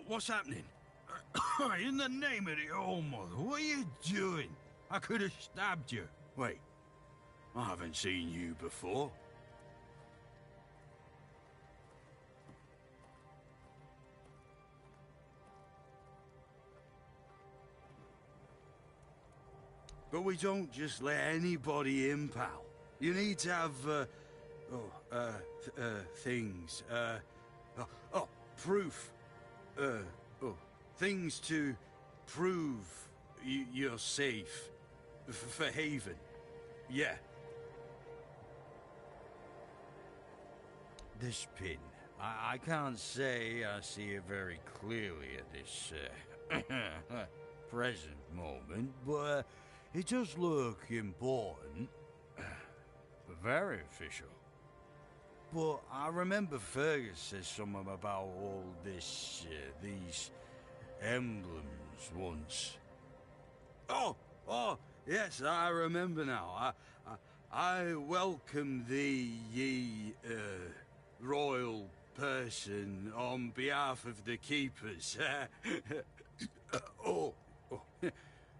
What's happening? In the name of the All-Mother, what are you doing? I could have stabbed you. Wait, I haven't seen you before. But we don't just let anybody in, pal. You need to have, things, proof. Things to prove you're safe. For Haven. Yeah. This pin. I can't say I see it very clearly at this, present moment, but it does look important. Very official. But I remember Fergus said something about all this, these emblems once. Oh, yes, I remember now. I welcome thee, ye, royal person, on behalf of the Keepers.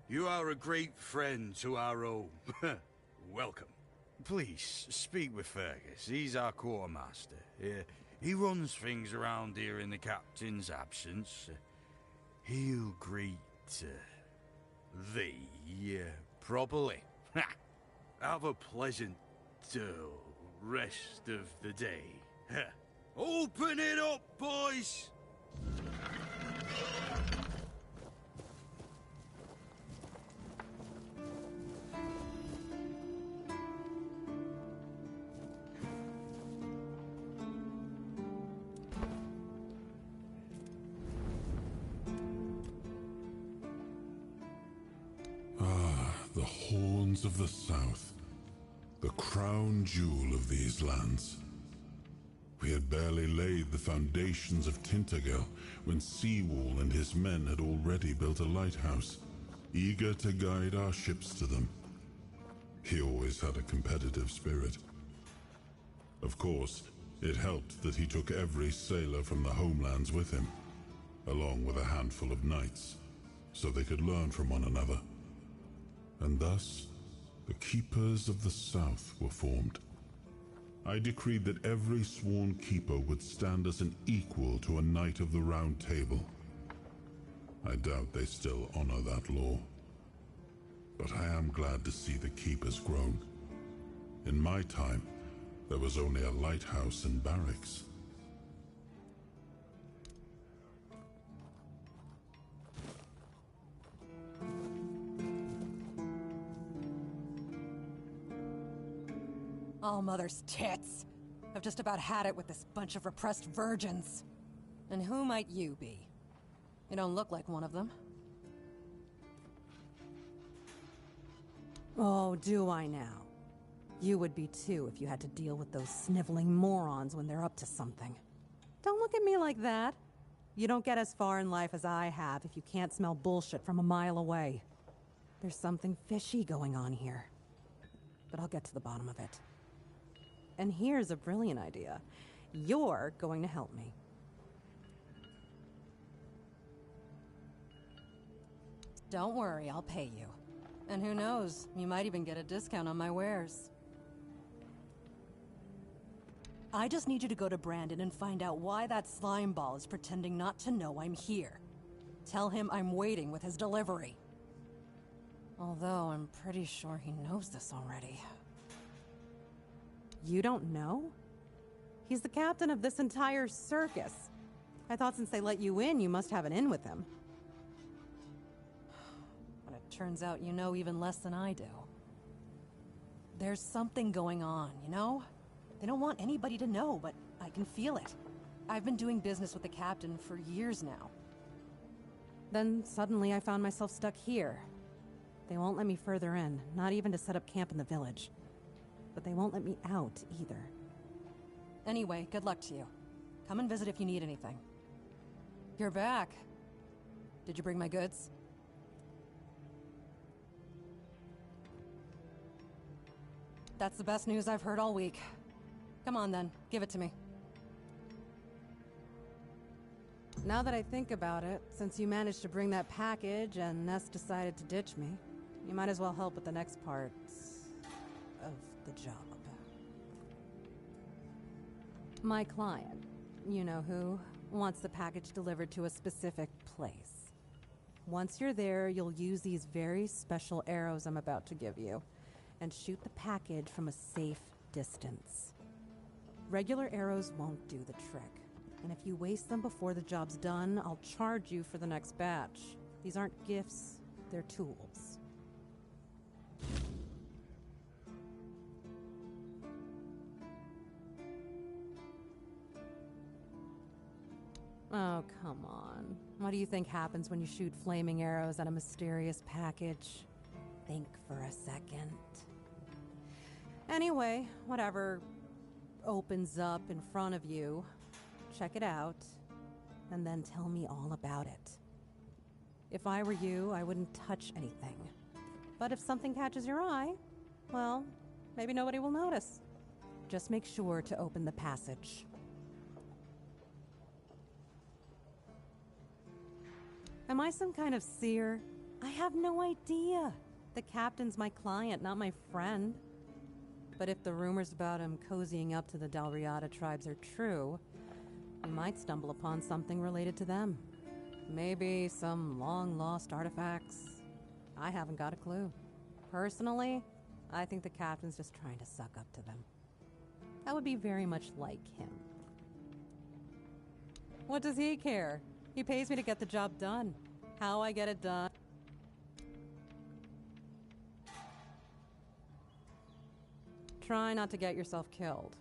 You are a great friend to our home. Welcome. Please, speak with Fergus. He's our quartermaster. He runs things around here in the captain's absence. He'll greet thee properly. Have a pleasant rest of the day. Open it up, boys! The horns of the south, the crown jewel of these lands. We had barely laid the foundations of Tainted Grail when Seawall and his men had already built a lighthouse, eager to guide our ships to them. He always had a competitive spirit. Of course, it helped that he took every sailor from the homelands with him, along with a handful of knights, so they could learn from one another. And thus, the Keepers of the South were formed. I decreed that every sworn keeper would stand as an equal to a knight of the Round Table. I doubt they still honor that law. But I am glad to see the keep has grown. In my time, there was only a lighthouse and barracks. All mother's tits. I've just about had it with this bunch of repressed virgins. And who might you be? You don't look like one of them. Oh, do I now? You would be too if you had to deal with those sniveling morons when they're up to something. Don't look at me like that. You don't get as far in life as I have if you can't smell bullshit from a mile away. There's something fishy going on here. But I'll get to the bottom of it. And here's a brilliant idea. You're going to help me. Don't worry, I'll pay you. And who knows, you might even get a discount on my wares. I just need you to go to Brandon and find out why that slime ball is pretending not to know I'm here. Tell him I'm waiting with his delivery. Although I'm pretty sure he knows this already. You don't know? He's the captain of this entire circus. I thought since they let you in, you must have an in with him. But it turns out you know even less than I do. There's something going on, you know? They don't want anybody to know, but I can feel it. I've been doing business with the captain for years now. Then suddenly I found myself stuck here. They won't let me further in, not even to set up camp in the village. But they won't let me out, either. Anyway, good luck to you. Come and visit if you need anything. You're back. Did you bring my goods? That's the best news I've heard all week. Come on then, give it to me. Now that I think about it, since you managed to bring that package and Ness decided to ditch me, you might as well help with the next parts of the job. My client, you know who, wants the package delivered to a specific place. Once you're there, you'll use these very special arrows I'm about to give you, and shoot the package from a safe distance. Regular arrows won't do the trick, and if you waste them before the job's done, I'll charge you for the next batch. These aren't gifts, they're tools. Oh, come on. What do you think happens when you shoot flaming arrows at a mysterious package? Think for a second. Anyway, whatever opens up in front of you, check it out, and then tell me all about it. If I were you, I wouldn't touch anything. But if something catches your eye, well, maybe nobody will notice. Just make sure to open the passage. Am I some kind of seer? I have no idea. The captain's my client, not my friend. But if the rumors about him cozying up to the Dalriada tribes are true, we might stumble upon something related to them. Maybe some long-lost artifacts. I haven't got a clue. Personally, I think the captain's just trying to suck up to them. That would be very much like him. What does he care? He pays me to get the job done. How I get it done. Try not to get yourself killed.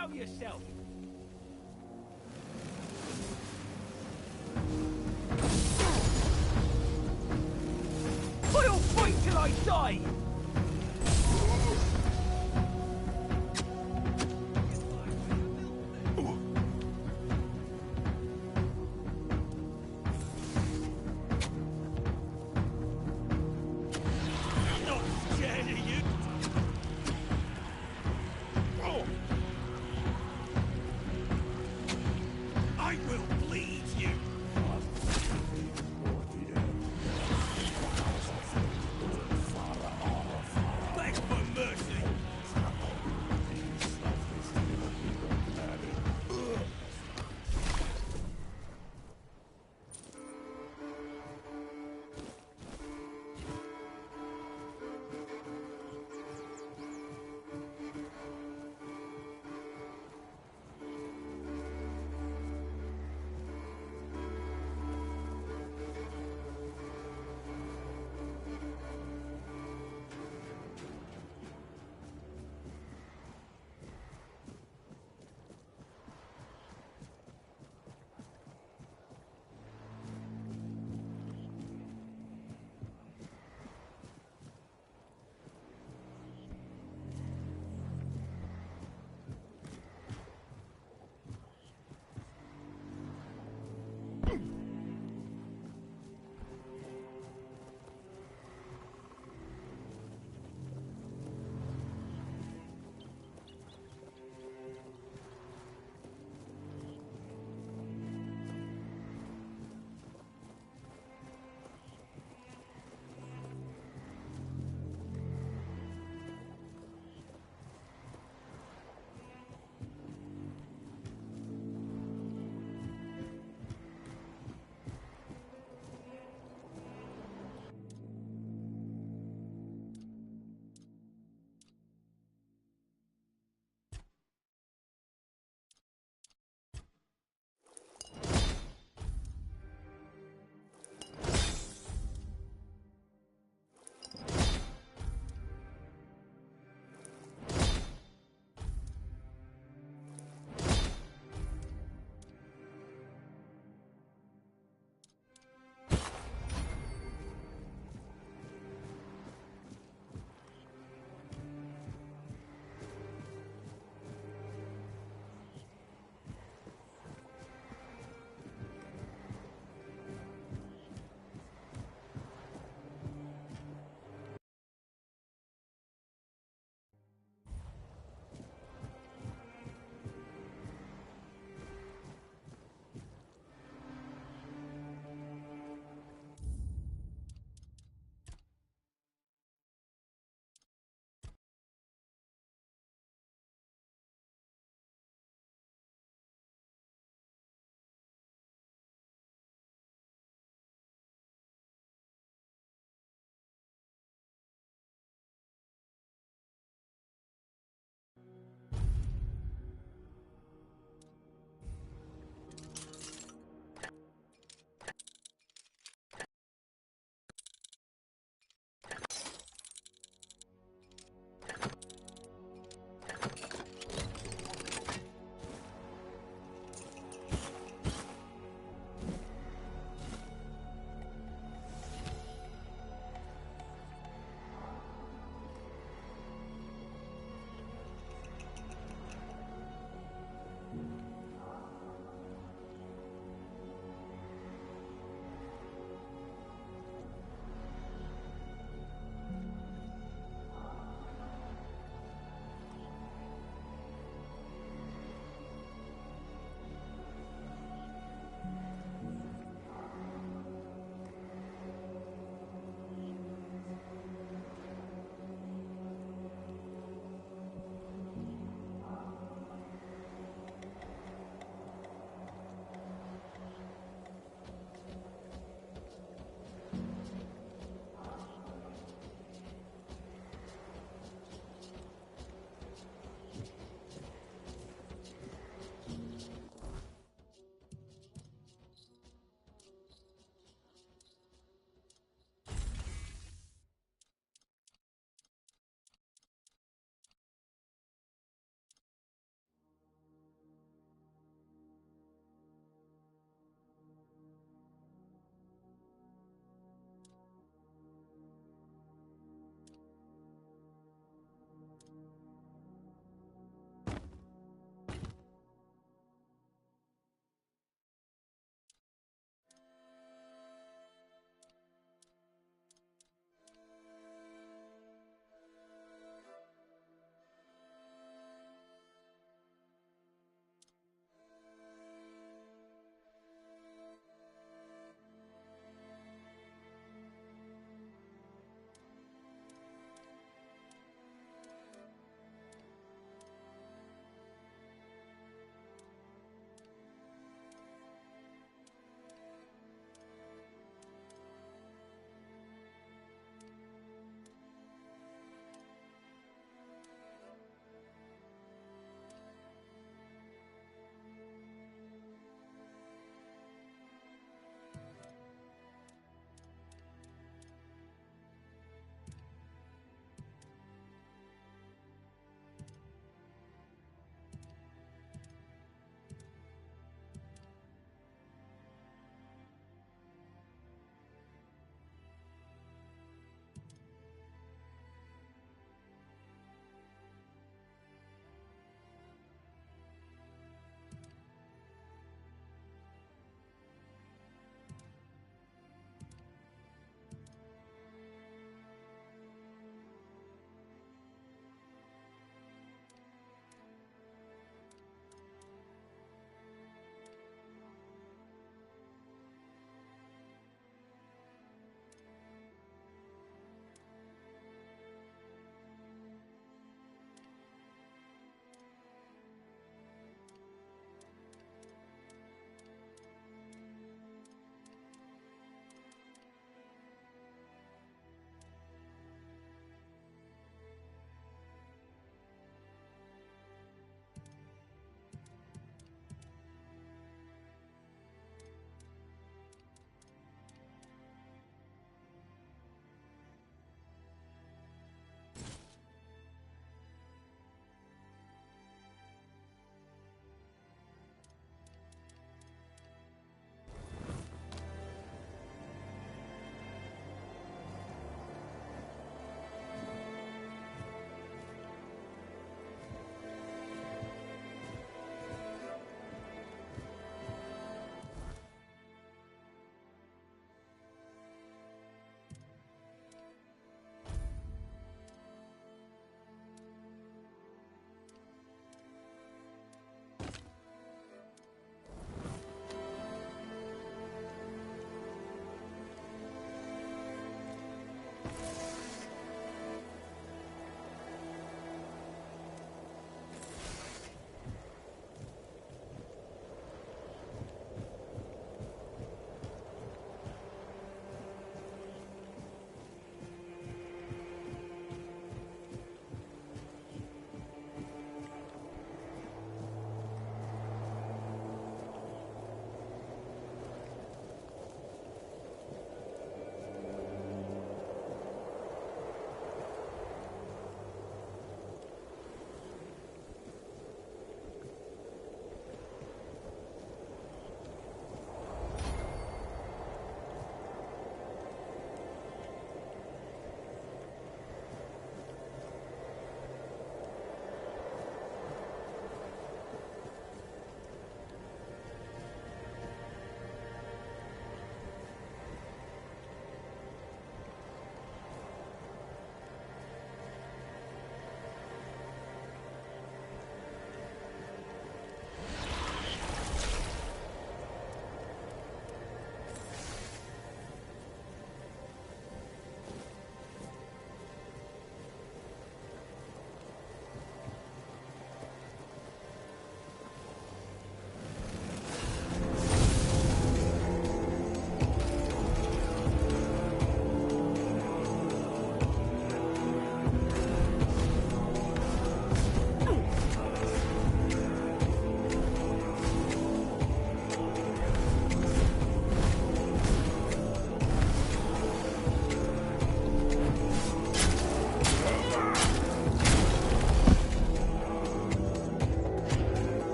Show yourself! I'll fight till I die!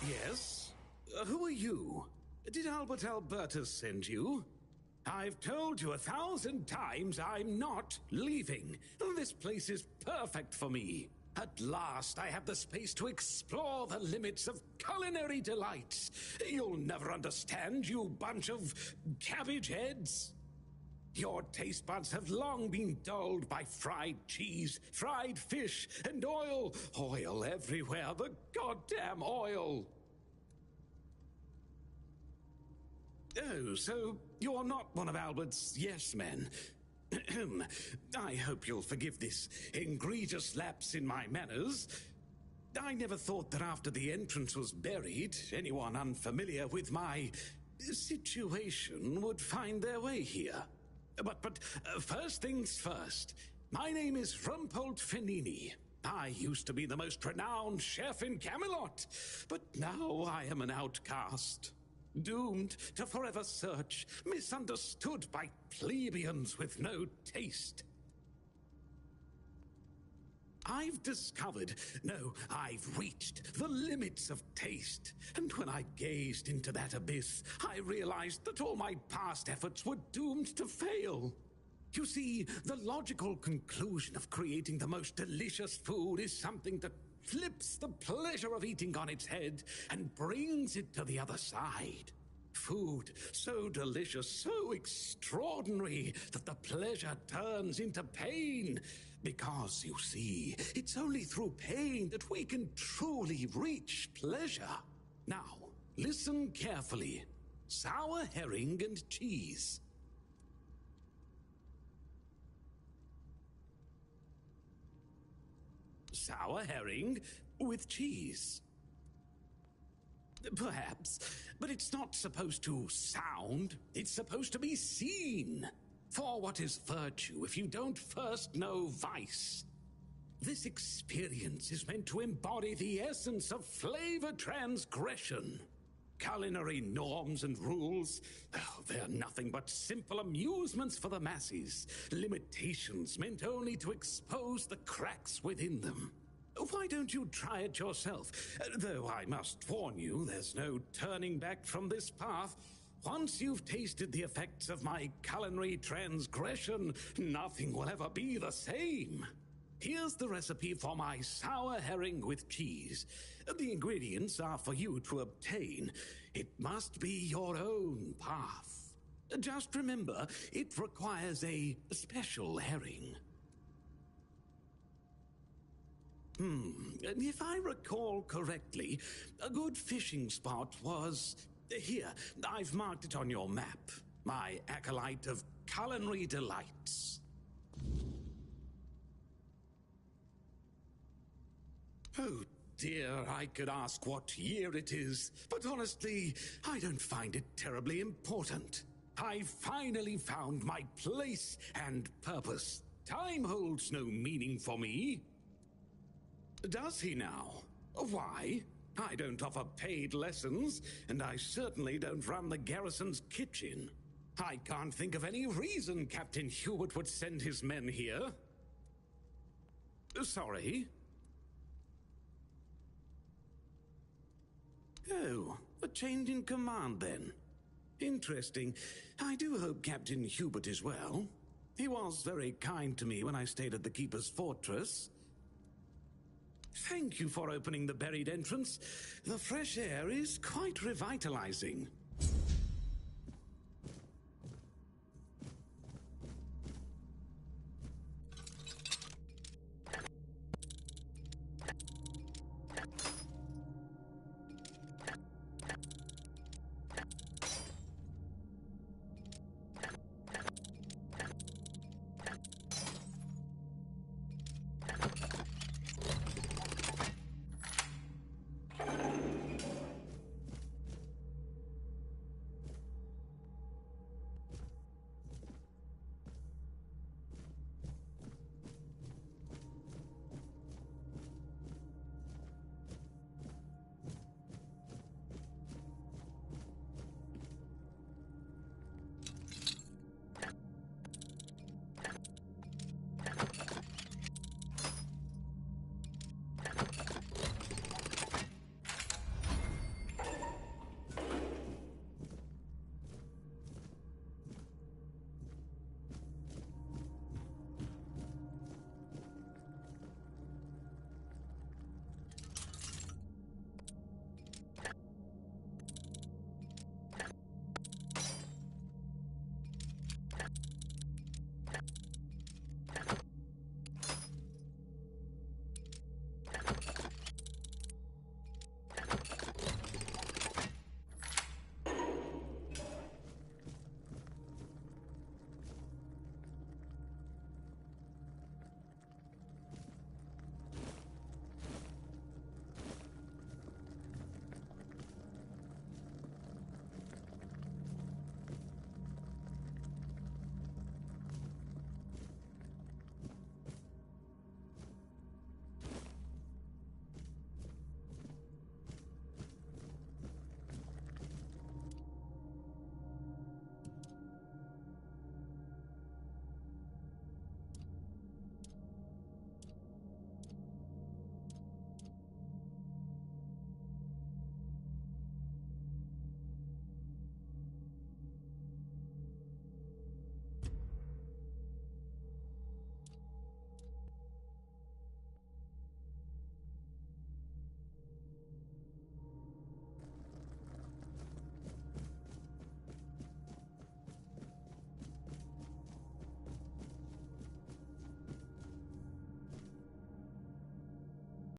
Yes? Who are you? Did Albert Albertus send you? I've told you 1,000 times I'm not leaving. This place is perfect for me. At last, I have the space to explore the limits of culinary delights. You'll never understand, you bunch of cabbage heads. Your taste buds have long been dulled by fried cheese, fried fish, and oil. Oil everywhere, the goddamn oil. Oh, so you're not one of Albert's yes men. I hope you'll forgive this egregious lapse in my manners. I never thought that after the entrance was buried, anyone unfamiliar with my situation would find their way here. But first things first. My name is Rumpold Fenini. I used to be the most renowned chef in Camelot, but now I am an outcast. Doomed to forever search, misunderstood by plebeians with no taste. I've discovered, no, I've reached the limits of taste. And when I gazed into that abyss, I realized that all my past efforts were doomed to fail. You see, the logical conclusion of creating the most delicious food is something that flips the pleasure of eating on its head and brings it to the other side. Food so delicious, so extraordinary, that the pleasure turns into pain. Because, you see, it's only through pain that we can truly reach pleasure. Now, listen carefully. Sour herring and cheese. Sour herring with cheese. Perhaps, but it's not supposed to sound, it's supposed to be seen. For what is virtue if you don't first know vice? This experience is meant to embody the essence of flavor transgression. Culinary norms and rules, they're nothing but simple amusements for the masses. Limitations meant only to expose the cracks within them. Why don't you try it yourself? Though I must warn you, there's no turning back from this path. Once you've tasted the effects of my culinary transgression, nothing will ever be the same. Here's the recipe for my sour herring with cheese. The ingredients are for you to obtain. It must be your own path. Just remember, it requires a special herring. If I recall correctly, a good fishing spot was... Here, I've marked it on your map. My acolyte of culinary delights. Oh dear, I could ask what year it is, but honestly, I don't find it terribly important. I finally found my place and purpose. Time holds no meaning for me. Does he now? Why? I don't offer paid lessons, and I certainly don't run the garrison's kitchen. I can't think of any reason Captain Hubert would send his men here. Sorry? Oh, a change in command then. Interesting. I do hope Captain Hubert is well. He was very kind to me when I stayed at the Keeper's Fortress. Thank you for opening the buried entrance. The fresh air is quite revitalizing.